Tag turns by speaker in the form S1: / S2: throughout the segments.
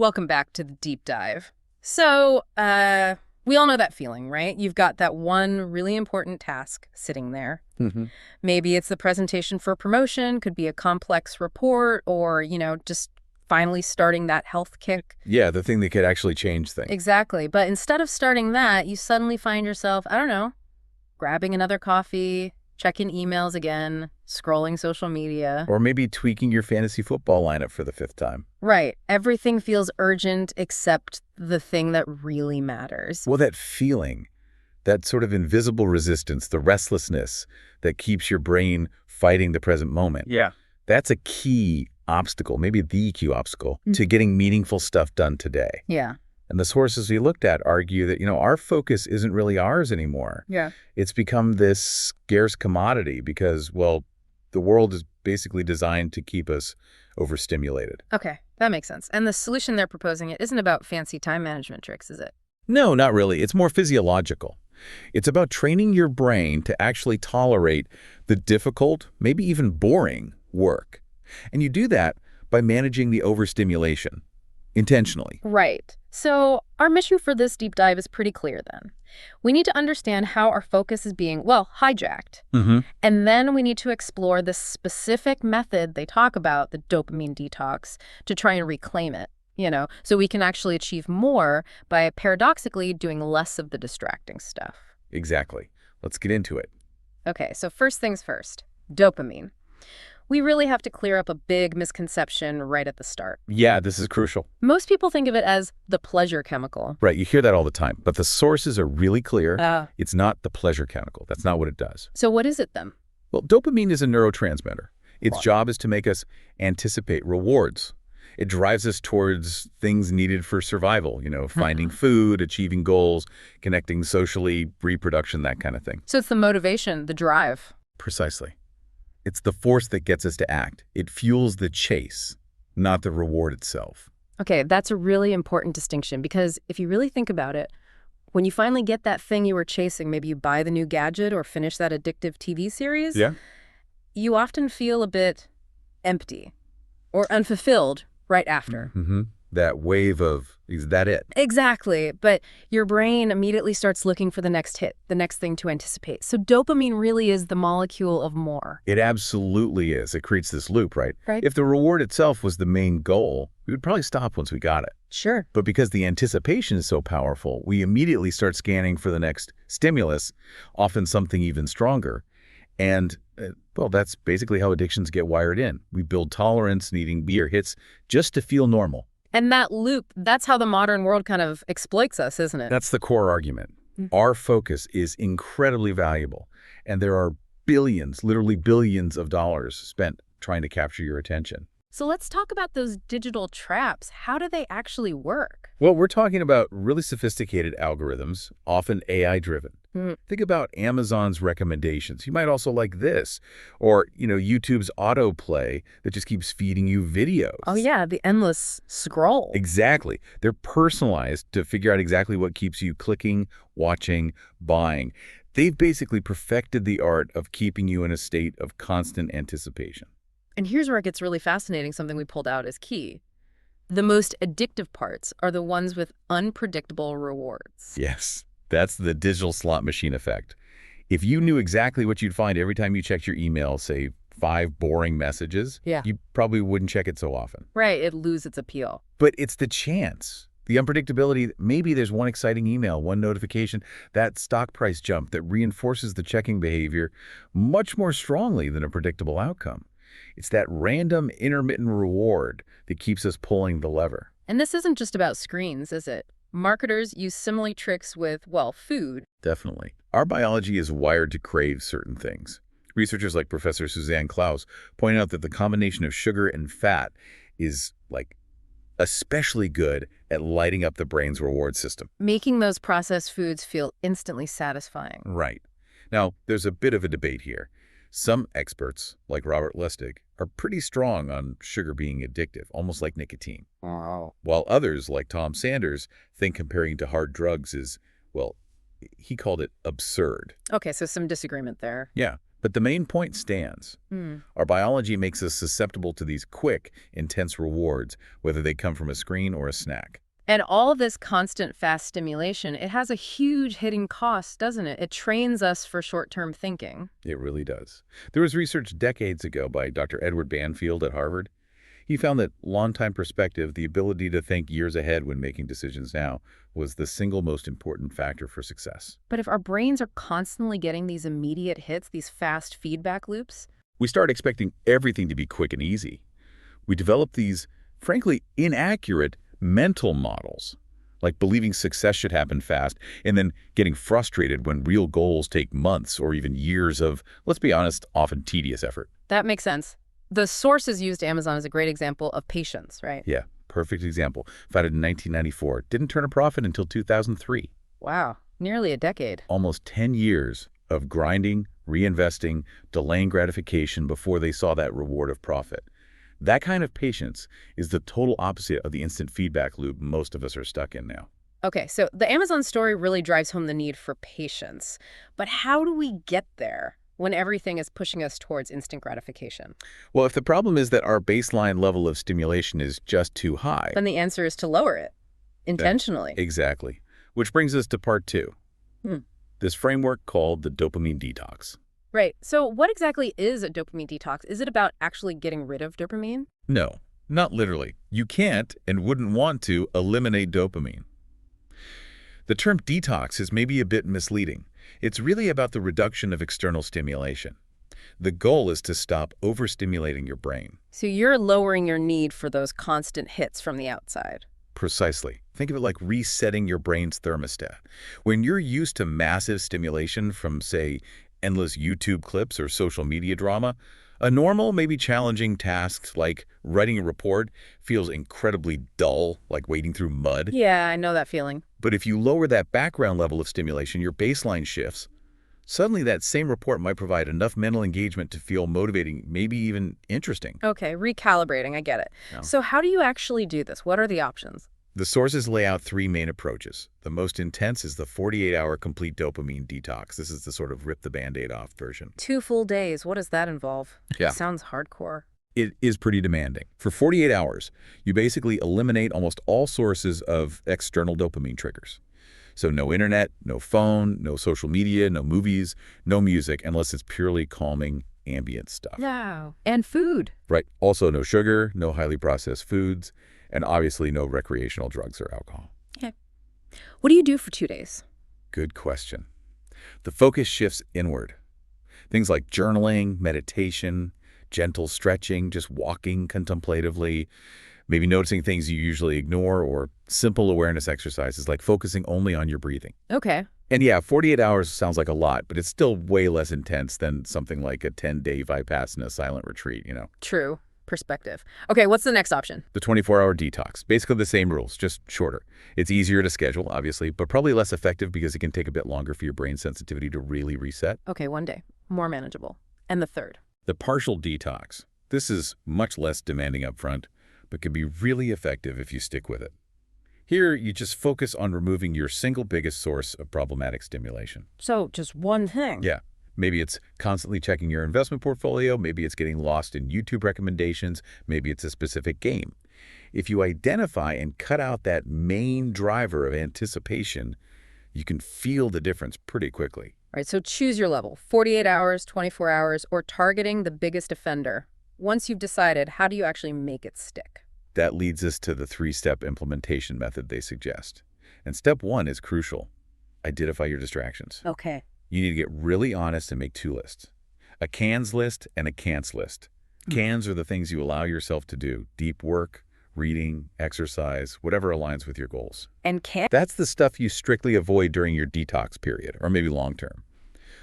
S1: Welcome back to the deep dive. So, we all know that feeling, right? You've got that one really important task sitting there.
S2: hmm
S1: Maybe it's the presentation for a promotion, could be a complex report, or, just finally starting that health kick.
S2: Yeah, the thing that could actually change things.
S1: Exactly. But instead of starting that, you suddenly find yourself, I don't know, grabbing another coffee, checking emails again, scrolling social media.
S2: Or maybe tweaking your fantasy football lineup for the fifth time.
S1: Right. Everything feels urgent except the thing that really matters.
S2: Well, that feeling, that sort of invisible resistance, the restlessness that keeps your brain fighting the present moment.
S3: Yeah.
S2: That's a key obstacle, maybe the key obstacle, to getting meaningful stuff done today.
S1: Yeah.
S2: And the sources we looked at argue that, our focus isn't really ours anymore.
S1: Yeah.
S2: It's become this scarce commodity because, well, the world is basically designed to keep us overstimulated.
S1: Okay, that makes sense. And the solution they're proposing, it isn't about fancy time management tricks, is it?
S2: No, not really. It's more physiological. It's about training your brain to actually tolerate the difficult, maybe even boring work. And you do that by managing the overstimulation intentionally.
S1: Right. So our mission for this deep dive is pretty clear then. We need to understand how our focus is being, hijacked. And then we need to explore the specific method they talk about, the dopamine detox, to try and reclaim it, so we can actually achieve more by paradoxically doing less of the distracting stuff.
S2: Exactly. Let's get into it.
S1: Okay, so first things first, dopamine. We really have to clear up a big misconception right at the start.
S2: Yeah, this is crucial.
S1: Most people think of it as the pleasure chemical.
S2: Right, you hear that all the time, but the sources are really clear.
S1: Ah.
S2: It's not the pleasure chemical. That's not what it does.
S1: So what is it then?
S2: Well, dopamine is a neurotransmitter. Its
S1: Right.
S2: job is to make us anticipate rewards. It drives us towards things needed for survival, finding food, achieving goals, connecting socially, reproduction, that kind of thing.
S1: So it's the motivation, the drive.
S2: Precisely. It's the force that gets us to act. It fuels the chase, not the reward itself.
S1: Okay, that's a really important distinction because if you really think about it, when you finally get that thing you were chasing, maybe you buy the new gadget or finish that addictive TV series, you often feel a bit empty or unfulfilled right after.
S2: That wave of, is that it?
S1: Exactly, but your brain immediately starts looking for the next hit, the next thing to anticipate. So dopamine really is the molecule of more.
S2: It absolutely is. It creates this loop, right?
S1: Right.
S2: If the reward itself was the main goal, we would probably stop once we got it.
S1: Sure.
S2: But because the anticipation is so powerful, we immediately start scanning for the next stimulus, often something even stronger. And, that's basically how addictions get wired in. We build tolerance, needing bigger hits just to feel normal.
S1: And that loop, that's how the modern world kind of exploits us, isn't it?
S2: That's the core argument. Our focus is incredibly valuable, and there are billions, literally billions of dollars spent trying to capture your attention.
S1: So let's talk about those digital traps. How do they actually work?
S2: Well, we're talking about really sophisticated algorithms, often AI-driven. Think about Amazon's recommendations. You might also like this. Or, YouTube's autoplay that just keeps feeding you videos.
S1: Oh, yeah, the endless scroll.
S2: Exactly. They're personalized to figure out exactly what keeps you clicking, watching, buying. They've basically perfected the art of keeping you in a state of constant anticipation.
S1: And here's where it gets really fascinating. Something we pulled out is key. The most addictive parts are the ones with unpredictable rewards.
S2: Yes, that's the digital slot machine effect. If you knew exactly what you'd find every time you checked your email, say 5 boring messages, you probably wouldn't check it so often.
S1: Right, it loses its appeal.
S2: But it's the chance, the unpredictability. Maybe there's one exciting email, one notification, that stock price jump that reinforces the checking behavior much more strongly than a predictable outcome. It's that random intermittent reward that keeps us pulling the lever.
S1: And this isn't just about screens, is it? Marketers use similar tricks with, food.
S2: Definitely. Our biology is wired to crave certain things. Researchers like Professor Suzanne Klaus point out that the combination of sugar and fat is, especially good at lighting up the brain's reward system.
S1: Making those processed foods feel instantly satisfying.
S2: Right. Now, there's a bit of a debate here. Some experts, like Robert Lustig, are pretty strong on sugar being addictive, almost like nicotine.
S3: Wow.
S2: While others, like Tom Sanders, think comparing to hard drugs is, he called it absurd.
S1: Okay, so some disagreement there.
S2: Yeah, But the main point stands. Our biology makes us susceptible to these quick, intense rewards, whether they come from a screen or a snack.
S1: And all this constant fast stimulation, it has a huge hidden cost, doesn't it? It trains us for short-term thinking.
S2: It really does. There was research decades ago by Dr. Edward Banfield at Harvard. He found that long-time perspective, the ability to think years ahead when making decisions now, was the single most important factor for success.
S1: But if our brains are constantly getting these immediate hits, these fast feedback loops,
S2: We start expecting everything to be quick and easy. We develop these, frankly, inaccurate mental models, like believing success should happen fast and then getting frustrated when real goals take months or even years of, let's be honest, often tedious effort.
S1: that makes sense. The sources used Amazon is a great example of patience, right?
S2: Yeah, perfect example. Founded in 1994, didn't turn a profit until 2003.
S1: Wow, nearly a decade.
S2: Almost 10 years of grinding, reinvesting, delaying gratification before they saw that reward of profit. That kind of patience is the total opposite of the instant feedback loop most of us are stuck in now.
S1: Okay, so the Amazon story really drives home the need for patience. But how do we get there when everything is pushing us towards instant gratification?
S2: Well, if the problem is that our baseline level of stimulation is just too high,
S1: Then the answer is to lower it intentionally.
S2: exactly. Which brings us to part two.
S1: Hmm.
S2: This framework called the dopamine detox.
S1: Right. So what exactly is a dopamine detox? Is it about actually getting rid of dopamine?
S2: No, not literally. You can't and wouldn't want to eliminate dopamine. The term detox is maybe a bit misleading. It's really about the reduction of external stimulation. The goal is to stop overstimulating your brain.
S1: So you're lowering your need for those constant hits from the outside.
S2: Precisely. Think of it like resetting your brain's thermostat. When you're used to massive stimulation from, say, endless YouTube clips or social media drama, a normal, maybe challenging task like writing a report feels incredibly dull, like wading through mud.
S1: Yeah, I know that feeling.
S2: But if you lower that background level of stimulation, your baseline shifts. Suddenly, that same report might provide enough mental engagement to feel motivating, maybe even interesting.
S1: Okay, recalibrating, I get it.
S2: Yeah.
S1: So how do you actually do this? What are the options?
S2: The sources lay out three main approaches. The most intense is the 48-hour complete dopamine detox. This is the sort of rip the Band-Aid off version.
S1: 2 full days, what does that involve?
S2: Yeah.
S1: Sounds hardcore.
S2: It is pretty demanding. For 48 hours, you basically eliminate almost all sources of external dopamine triggers. So no internet, no phone, no social media, no movies, no music, unless it's purely calming ambient stuff.
S1: Wow. And food.
S2: Right. Also no sugar, no highly processed foods, and obviously no recreational drugs or alcohol.
S1: Okay. What do you do for 2 days?
S2: Good question. The focus shifts inward. Things like journaling, meditation, gentle stretching, just walking contemplatively, maybe noticing things you usually ignore, or simple awareness exercises like focusing only on your breathing.
S1: Okay.
S2: And yeah, 48 hours sounds like a lot, but it's still way less intense than something like a 10-day Vipassana silent retreat, you know.
S1: True. Perspective. Okay, what's the next option?
S2: The 24-hour detox. Basically the same rules, just shorter. It's easier to schedule, obviously, but probably less effective because it can take a bit longer for your brain sensitivity to really reset.
S1: Okay, 1 day. More manageable. And the third?
S2: The partial detox. This is much less demanding up front, but can be really effective if you stick with it. Here, you just focus on removing your single biggest source of problematic stimulation.
S1: So, just one thing?
S2: Yeah. Maybe it's constantly checking your investment portfolio. Maybe it's getting lost in YouTube recommendations. Maybe it's a specific game. If you identify and cut out that main driver of anticipation, you can feel the difference pretty quickly.
S1: All right, so choose your level. 48 hours, 24 hours, or targeting the biggest offender. Once you've decided, how do you actually make it stick?
S2: That leads us to the three-step implementation method they suggest. And step one is crucial. Identify your distractions.
S1: Okay.
S2: You need to get really honest and make two lists. A cans list and a can'ts list. Cans are the things you allow yourself to do. Deep work, reading, exercise, whatever aligns with your goals.
S1: And
S2: That's the stuff you strictly avoid during your detox period, or maybe long term.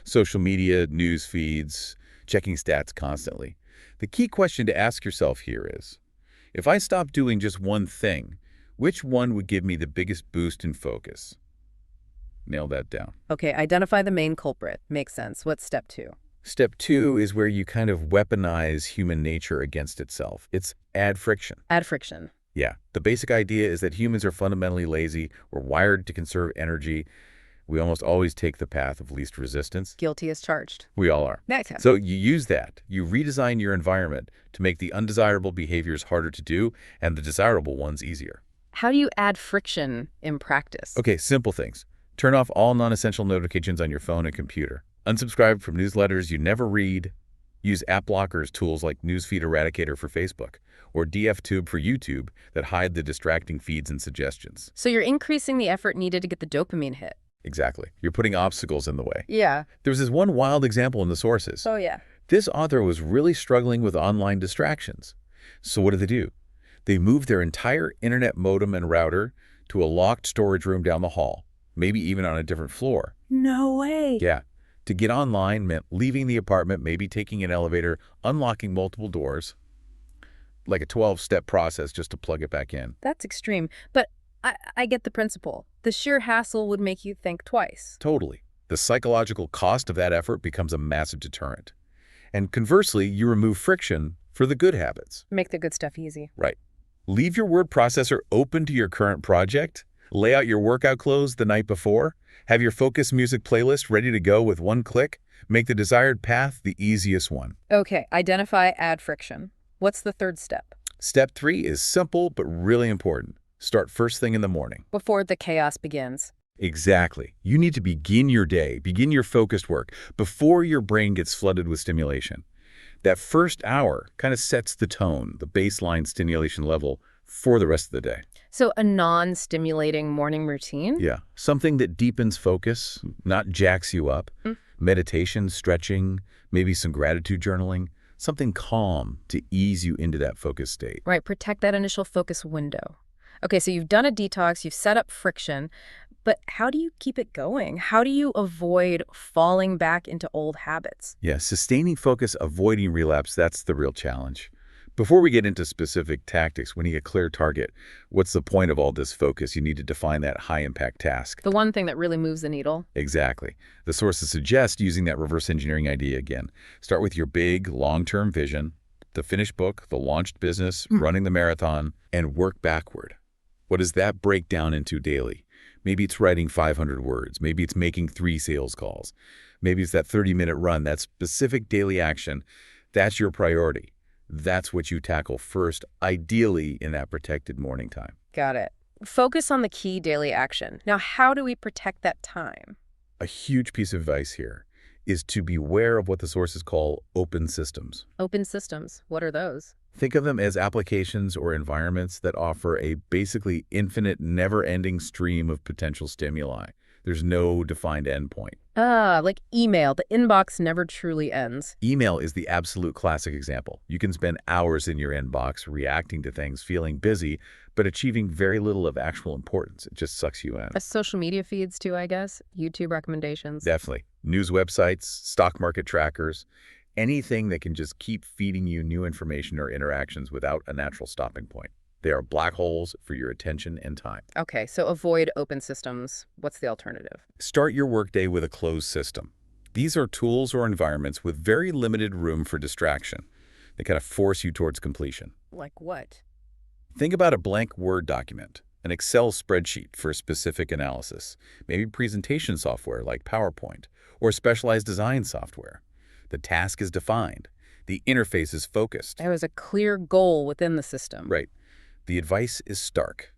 S2: Social media, news feeds, checking stats constantly. The key question to ask yourself here is, if I stopped doing just one thing, which one would give me the biggest boost in focus? Nail that down.
S1: Okay, identify the main culprit. Makes sense. What's step 2?
S2: Step two is where you kind of weaponize human nature against itself. It's add friction.
S1: Add friction.
S2: Yeah, the basic idea is that humans are fundamentally lazy. We're wired to conserve energy. We almost always take the path of least resistance.
S1: Guilty as charged.
S2: We all are.
S1: Okay.
S2: So you use that. You redesign your environment to make the undesirable behaviors harder to do and the desirable ones easier.
S1: How do you add friction in practice?
S2: Okay, simple things. Turn off all non-essential notifications on your phone and computer. Unsubscribe from newsletters you never read. Use app blockers tools like Newsfeed Eradicator for Facebook or DFTube for YouTube that hide the distracting feeds and suggestions.
S1: So you're increasing the effort needed to get the dopamine hit.
S2: Exactly. You're putting obstacles in the way.
S1: Yeah.
S2: There's this one wild example in the sources.
S1: Oh, yeah.
S2: This author was really struggling with online distractions. So what do? They moved their entire internet modem and router to a locked storage room down the hall, maybe even on a different floor.
S1: No way.
S2: Yeah. To get online meant leaving the apartment, maybe taking an elevator, unlocking multiple doors, like a 12-step process just to plug it back in.
S1: That's extreme, but I get the principle. The sheer hassle would make you think twice.
S2: Totally. The psychological cost of that effort becomes a massive deterrent. And conversely, you remove friction for the good habits.
S1: Make the good stuff easy.
S2: Right. Leave your word processor open to your current project. Lay out your workout clothes the night before. Have your focus music playlist ready to go with one click. Make the desired path the easiest one.
S1: Okay, identify, add friction. What's the third step?
S2: Step 3 is simple but really important. Start first thing in the morning.
S1: Before the chaos begins.
S2: Exactly. You need to begin your day, begin your focused work before your brain gets flooded with stimulation. That first hour kind of sets the tone, the baseline stimulation level for the rest of the day.
S1: So a non-stimulating morning routine?
S2: Yeah, something that deepens focus, not jacks you up. Meditation, stretching, maybe some gratitude journaling, something calm to ease you into that focus state.
S1: Right, protect that initial focus window. Okay, so you've done a detox, you've set up friction, but how do you keep it going? How do you avoid falling back into old habits?
S2: Yeah, sustaining focus, avoiding relapse, that's the real challenge. Before we get into specific tactics, we need a clear target. What's the point of all this focus? You need to define that high-impact task.
S1: The one thing that really moves the needle?
S2: Exactly. The sources suggest using that reverse engineering idea again. Start with your big, long-term vision, the finished book, the launched business, running the marathon, and work backward. What does that break down into daily? Maybe it's writing 500 words. Maybe it's making 3 sales calls. Maybe it's that 30-minute run, that specific daily action. That's your priority. That's what you tackle first, ideally in that protected morning time.
S1: Got it. Focus on the key daily action. Now, how do we protect that time?
S2: A huge piece of advice here is to beware of what the sources call open systems.
S1: Open systems, what are those?
S2: Think of them as applications or environments that offer a basically infinite, never-ending stream of potential stimuli. There's no defined endpoint.
S1: Like email. The inbox never truly ends.
S2: Email is the absolute classic example. You can spend hours in your inbox reacting to things, feeling busy, but achieving very little of actual importance. It just sucks you in.
S1: Social media feeds too, I guess. YouTube recommendations.
S2: Definitely. News websites, stock market trackers, anything that can just keep feeding you new information or interactions without a natural stopping point. They are black holes for your attention and time.
S1: Okay, so avoid open systems. What's the alternative?
S2: Start your workday with a closed system. These are tools or environments with very limited room for distraction. They kind of force you towards completion.
S1: Like what?
S2: Think about a blank Word document, an Excel spreadsheet for specific analysis, maybe presentation software like PowerPoint, or specialized design software. The task is defined. The interface is focused.
S1: There was a clear goal within the system.
S2: Right. The advice is stark.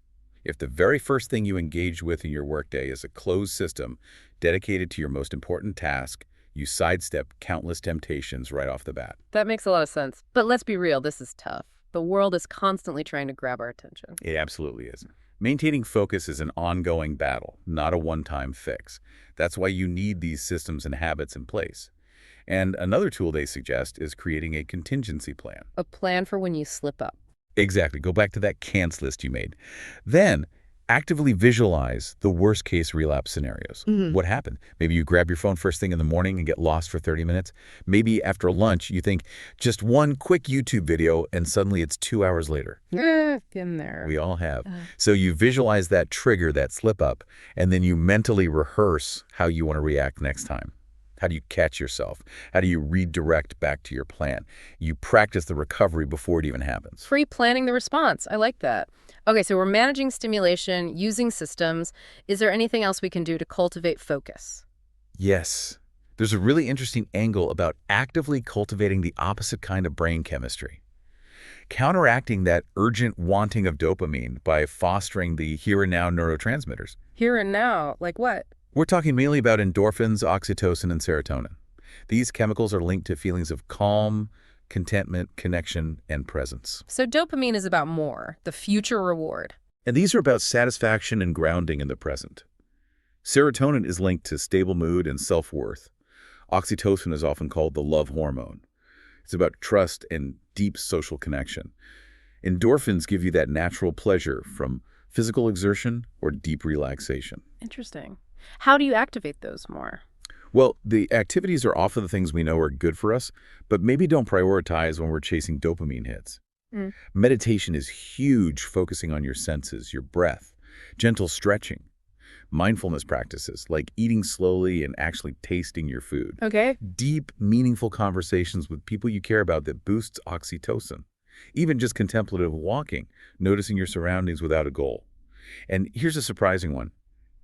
S2: If the very first thing you engage with in your workday is a closed system dedicated to your most important task, you sidestep countless temptations right off the bat.
S1: That makes a lot of sense. But let's be real, this is tough. The world is constantly trying to grab our attention.
S2: It absolutely is. Maintaining focus is an ongoing battle, not a one-time fix. That's why you need these systems and habits in place. And another tool they suggest is creating a contingency plan.
S1: A plan for when you slip up.
S2: Exactly. Go back to that can'ts list you made. Then actively visualize the worst-case relapse scenarios. What happened? Maybe you grab your phone first thing in the morning and get lost for 30 minutes. Maybe after lunch, you think just one quick YouTube video and suddenly it's 2 hours later.
S1: Been there.
S2: We all have. So you visualize that trigger, that slip-up, and then you mentally rehearse how you want to react next time. How do you catch yourself? How do you redirect back to your plan? You practice the recovery before it even happens.
S1: Pre-planning the response. I like that. Okay, so we're managing stimulation, using systems. Is there anything else we can do to cultivate focus?
S2: Yes. There's a really interesting angle about actively cultivating the opposite kind of brain chemistry. Counteracting that urgent wanting of dopamine by fostering the here and now neurotransmitters.
S1: Here and now, like what?
S2: We're talking mainly about endorphins, oxytocin, and serotonin. These chemicals are linked to feelings of calm, contentment, connection, and presence.
S1: So dopamine is about more, the future reward.
S2: And these are about satisfaction and grounding in the present. Serotonin is linked to stable mood and self-worth. Oxytocin is often called the love hormone. It's about trust and deep social connection. Endorphins give you that natural pleasure from physical exertion or deep relaxation.
S1: Interesting. How do you activate those more?
S2: Well, the activities are often the things we know are good for us, but maybe don't prioritize when we're chasing dopamine hits.
S1: Mm.
S2: Meditation is huge, focusing on your senses, your breath, gentle stretching, mindfulness practices like eating slowly and actually tasting your food.
S1: Okay.
S2: Deep, meaningful conversations with people you care about that boosts oxytocin. Even just contemplative walking, noticing your surroundings without a goal. And here's a surprising one.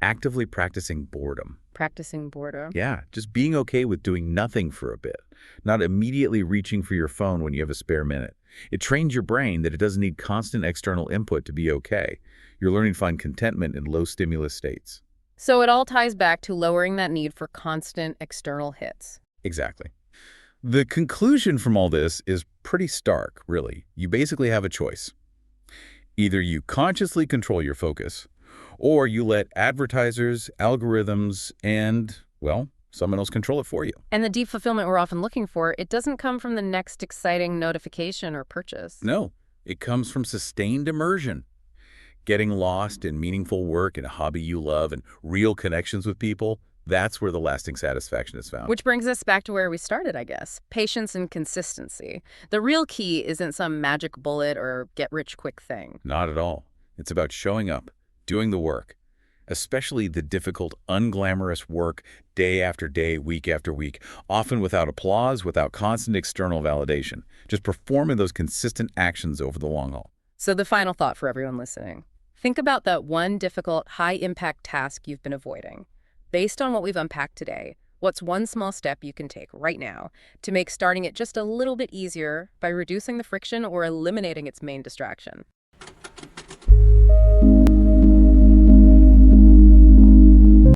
S2: Actively practicing boredom.
S1: Practicing boredom.
S2: Yeah, just being okay with doing nothing for a bit, not immediately reaching for your phone when you have a spare minute. It trains your brain that it doesn't need constant external input to be okay. You're learning to find contentment in low stimulus states.
S1: So it all ties back to lowering that need for constant external hits.
S2: Exactly. The conclusion from all this is pretty stark, really. You basically have a choice. Either you consciously control your focus, or you let advertisers, algorithms, and, well, someone else control it for you.
S1: And the deep fulfillment we're often looking for, it doesn't come from the next exciting notification or purchase.
S2: No, it comes from sustained immersion. Getting lost in meaningful work and a hobby you love and real connections with people, that's where the lasting satisfaction is found.
S1: Which brings us back to where we started, I guess. Patience and consistency. The real key isn't some magic bullet or get-rich-quick thing.
S2: Not at all. It's about showing up, doing the work, especially the difficult, unglamorous work day after day, week after week, often without applause, without constant external validation, just performing those consistent actions over the long haul.
S1: So the final thought for everyone listening. Think about that one difficult, high-impact task you've been avoiding. Based on what we've unpacked today, what's one small step you can take right now to make starting it just a little bit easier by reducing the friction or eliminating its main distraction?